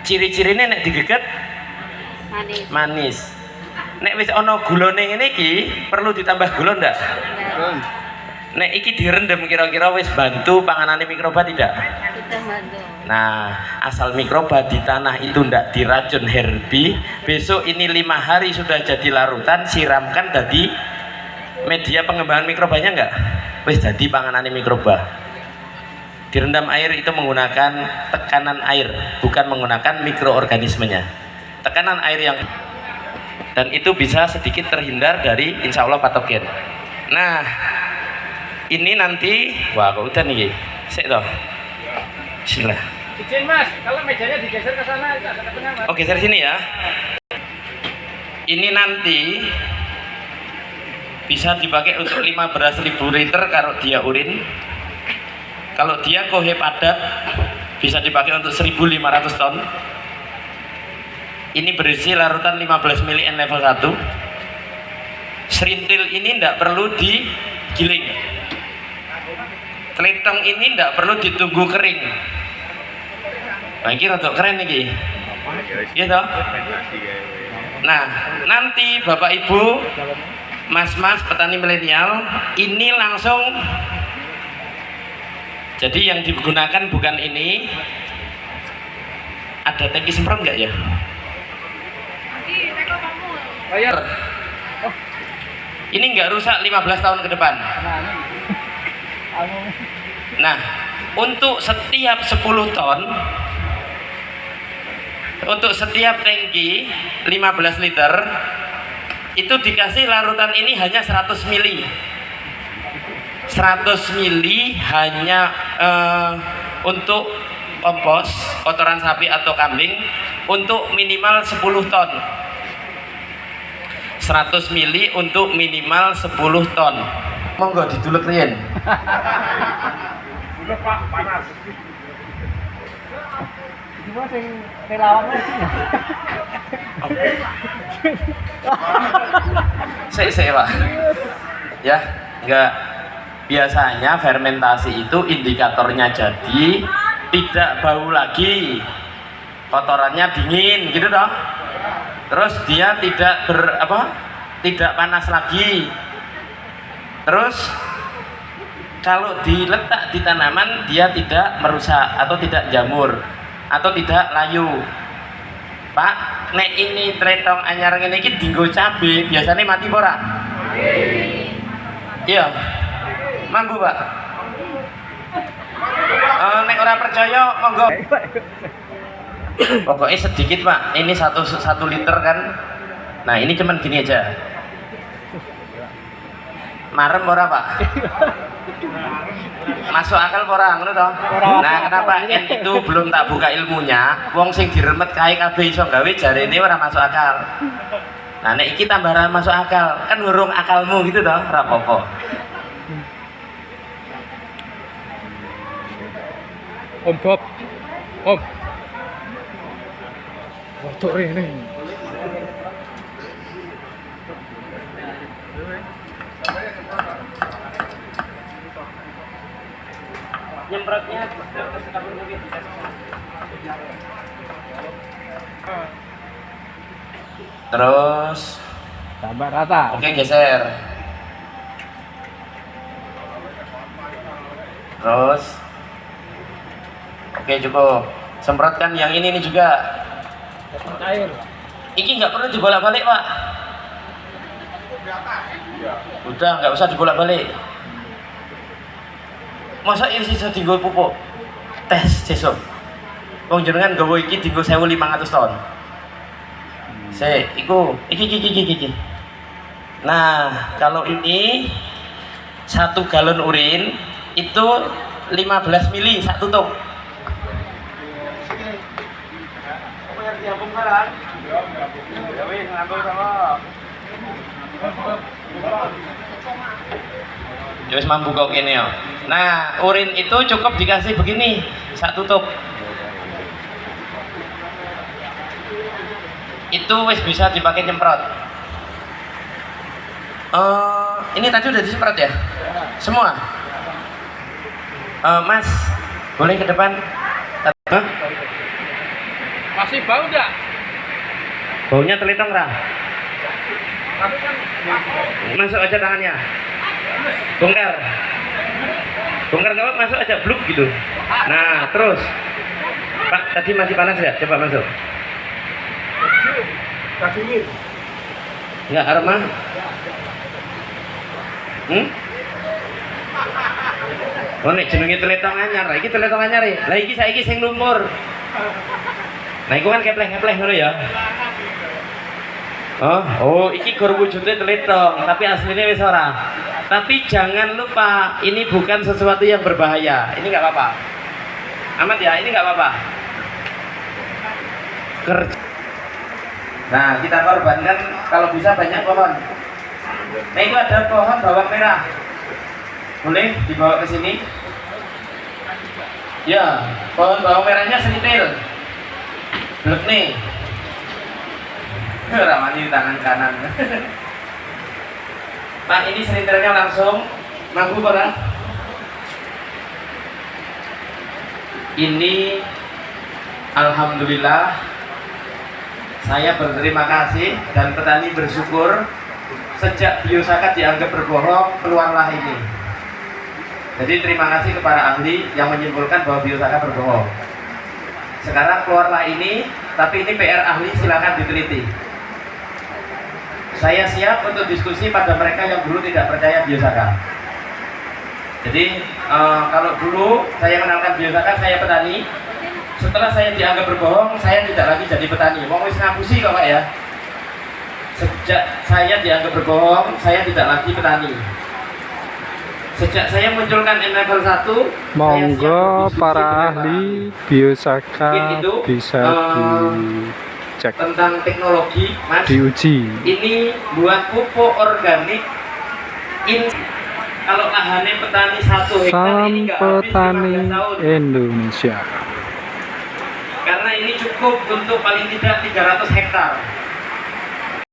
Ciri-cirine nek digeget Manis. manis. Nek wis ana gulane ngene iki, perlu ditambah gula ndak? Nek iki direndam kira-kira wis bantu panganane mikroba tidak? Sudah bantu. Nah, asal mikroba di tanah itu ndak diracun herbi, besok ini 5 hari sudah jadi larutan, siramkan jadi media pengembangan mikrobanya enggak? Wis jadi panganane mikroba. Direndam air itu menggunakan tekanan air, bukan menggunakan mikroorganismenya. Tekanan air yang, dan itu bisa sedikit terhindar dari insya Allah patogen. Nah, ini nanti, wah kok udah nih, sik toh. Bismillah. Izin Mas, kalau mejanya digeser ke sana, ke tengah Mas. Oh, geser sini ya. Ini nanti bisa dipakai untuk 15.000 liter kalau dia urin. Kalau dia kohe padat bisa dipakai untuk 1.500 ton. Ini berisi larutan 15 mili N level 1. Serintil ini tidak perlu digiling. Teletong ini tidak perlu ditunggu kering. Nah, ini rada keren nih. Gitu. Nah, nanti Bapak Ibu, Mas-mas petani milenial, ini langsung. Jadi yang digunakan bukan ini. Ada tangki semprot nggak ya? Bayar. Ini nggak rusak 15 tahun ke depan. Nah, untuk setiap 10 ton, untuk setiap tangki 15 liter, itu dikasih larutan ini hanya 100 mili. 100 mili hanya untuk kompos kotoran sapi atau kambing untuk minimal 10 ton. 100 mili untuk minimal 10 ton. Monggo didulek riyen. Udah Pak, panas. Gimana sing relawan Saya Pak. Ya, enggak. Biasanya fermentasi itu indikatornya jadi tidak bau lagi, kotorannya dingin gitu toh. Terus dia tidak panas lagi. Terus kalau diletak di tanaman dia tidak merusak atau tidak jamur atau tidak layu. Pak, nek ini tretong anyar ngene iki dienggo cabe, biasanya mati ora? Iya. Mampu Pak. Nek ora percaya monggo. Pokoknya sedikit Pak. Ini satu liter kan. Nah ini cuman gini aja. Marem ora Pak? Masuk akal ora ngono toh? Nah kenapa N itu belum tak buka ilmunya? Wong sing diremet kae kabeh iso gawe jarene ora masuk akal. Nah nek iki tambah ora masuk akal, kan ngurung akalmu gitu toh, ora apa-apa. Om Bob. Om. Waduh ini. Nyemprotnya terus Tambah rata. oke geser. Terus oke cukup. Semprotkan yang ini juga. Air. Iki nggak perlu dibolak-balik Pak. Udah nggak usah dibolak-balik. Masa ini sisa tinggal pupuk tes sesuk. Wong jenengan gawe iki tinggal 1.500 ton. Iki. Nah, kalau ini 1 galon urin itu 15 mili sak tutup. Ya wis mampu kok kene ya. Nah, urin itu cukup dikasih begini, sak tutup. Itu wis bisa dipakai nyemprot. Ini tadi udah disemprot ya? Semua? Mas, boleh ke depan? Masih bau enggak? Baunya teletong Ra. Tapi kan Masuk aja tangannya. Bongkar. Bongkar nggak apa, masuk aja bluk gitu. Nah, terus. Pak, tadi masih panas ya? Coba masuk. dingin. Enggak aroma? Oh, nek jenenge teletong anyar. Lah iki teletong anyar ya. Lah iki saiki sing lumur. Nah, iku kan kepleh-kepleh ngono ya. Oh, iki gur wujudnya teletong, tapi aslinya wis ora. Tapi jangan lupa, ini bukan sesuatu yang berbahaya. Ini nggak apa-apa. Amat ya, ini nggak apa-apa. Nah, kita korbankan kalau bisa banyak pohon. Nah, itu ada pohon bawang merah. Boleh dibawa ke sini? Ya, pohon bawang merahnya sentil. Blek nih. Ramani di tangan kanan. Pak, ini serintilnya langsung mampu orang. Ini alhamdulillah saya berterima kasih dan petani bersyukur sejak Biosaka dianggap berbohong keluarlah ini. Jadi terima kasih kepada ahli yang menyimpulkan bahwa Biosaka berbohong. Sekarang keluarlah ini, tapi ini PR ahli, silakan diteliti. Saya siap untuk diskusi pada mereka yang dulu tidak percaya Biosaka. Jadi kalau dulu saya mengenalkan Biosaka, saya petani. Setelah saya dianggap berbohong, saya tidak lagi jadi petani. Wong wis ngapusi kok Pak ya. Sejak saya dianggap berbohong, saya tidak lagi petani. Sejak saya munculkan level 1, monggo para ahli Biosaka bisa dicek, tentang teknologi, Mas. diuji. Ini buat pupuk organik. Kalau lahannya petani 1 hektar Salam ini nggak habis petani 15 tahun. Indonesia. Karena ini cukup untuk paling tidak 300 hektar.